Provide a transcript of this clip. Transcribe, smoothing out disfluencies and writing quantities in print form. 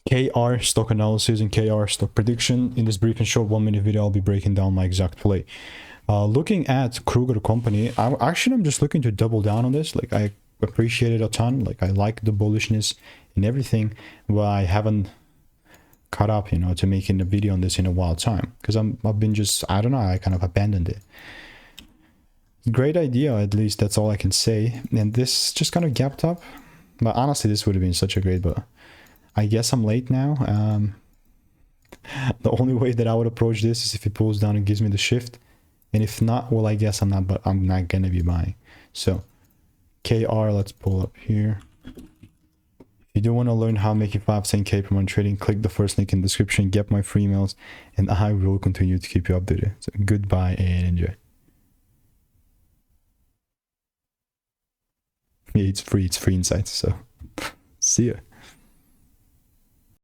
KR stock analysis and KR stock prediction. In this brief and short 1-minute video, I'll be breaking down my exact play. Looking at Kroger Company, I'm just looking to double down on this. Like, I appreciate it a ton. Like, I like the bullishness and everything, but I haven't caught up, you know, to making a video on this in a while time, because I've been just, I don't know, I kind of abandoned it. Great idea, at least that's all I can say. And this just kind of gapped up, but honestly this would have been such a great, but I guess I'm late now. The only way that I would approach this is if it pulls down and gives me the shift, and if not, well, I guess I'm not gonna be buying. So KR, let's pull up here. If you do want to learn how making 5-10K per month trading, click the first link in the description, get my free emails, and I will continue to keep you updated. So goodbye and enjoy. Yeah, it's free insights, so see ya.